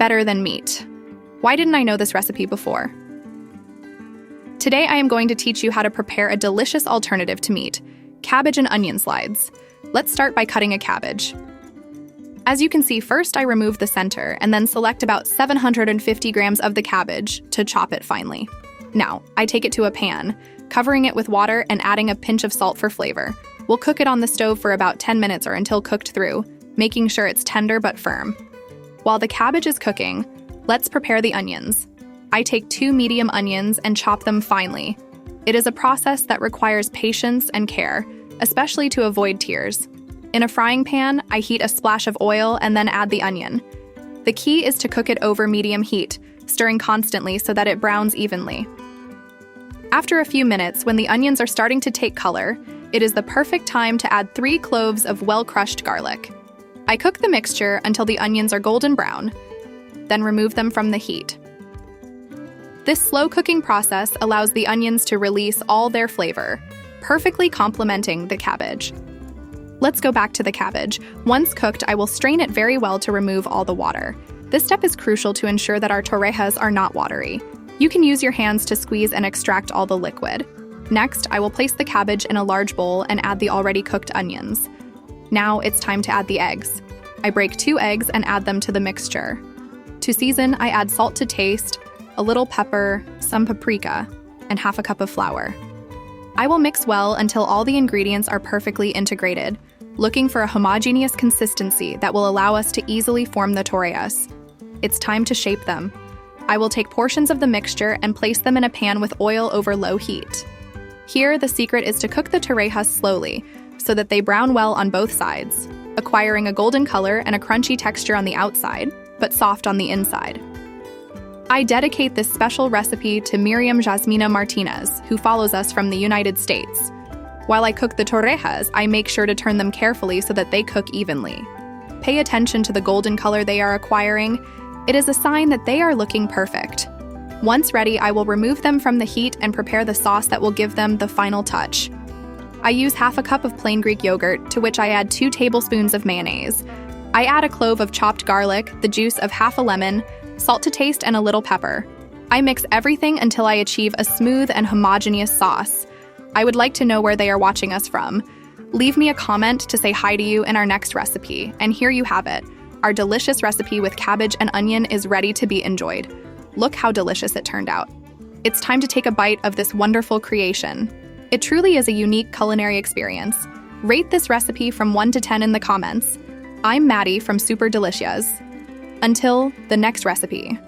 better than meat. Why didn't I know this recipe before? Today I am going to teach you how to prepare a delicious alternative to meat, cabbage and onion slides. Let's start by cutting a cabbage. As you can see, first I remove the center and then select about 750 grams of the cabbage to chop it finely. Now, I take it to a pan, covering it with water and adding a pinch of salt for flavor. We'll cook it on the stove for about 10 minutes or until cooked through, making sure it's tender but firm. While the cabbage is cooking, let's prepare the onions. I take 2 medium onions and chop them finely. It is a process that requires patience and care, especially to avoid tears. In a frying pan, I heat a splash of oil and then add the onion. The key is to cook it over medium heat, stirring constantly so that it browns evenly. After a few minutes, when the onions are starting to take color, it is the perfect time to add 3 cloves of well-crushed garlic. I cook the mixture until the onions are golden brown, then remove them from the heat. This slow cooking process allows the onions to release all their flavor, perfectly complementing the cabbage. Let's go back to the cabbage. Once cooked, I will strain it very well to remove all the water. This step is crucial to ensure that our torrejas are not watery. You can use your hands to squeeze and extract all the liquid. Next, I will place the cabbage in a large bowl and add the already cooked onions. Now it's time to add the eggs. I break 2 eggs and add them to the mixture. To season, I add salt to taste, a little pepper, some paprika, and half a cup of flour. I will mix well until all the ingredients are perfectly integrated, looking for a homogeneous consistency that will allow us to easily form the torrejas. It's time to shape them. I will take portions of the mixture and place them in a pan with oil over low heat. Here, the secret is to cook the torrejas slowly, so that they brown well on both sides, acquiring a golden color and a crunchy texture on the outside, but soft on the inside. I dedicate this special recipe to Miriam Jasmina Martinez, who follows us from the United States. While I cook the torrejas, I make sure to turn them carefully so that they cook evenly. Pay attention to the golden color they are acquiring. It is a sign that they are looking perfect. Once ready, I will remove them from the heat and prepare the sauce that will give them the final touch. I use half a cup of plain Greek yogurt, to which I add 2 tablespoons of mayonnaise. I add a clove of chopped garlic, the juice of half a lemon, salt to taste, and a little pepper. I mix everything until I achieve a smooth and homogeneous sauce. I would like to know where they are watching us from. Leave me a comment to say hi to you in our next recipe, and here you have it. Our delicious recipe with cabbage and onion is ready to be enjoyed. Look how delicious it turned out. It's time to take a bite of this wonderful creation. It truly is a unique culinary experience. Rate this recipe from 1 to 10 in the comments. I'm Maddie from Super Delicious. Until the next recipe.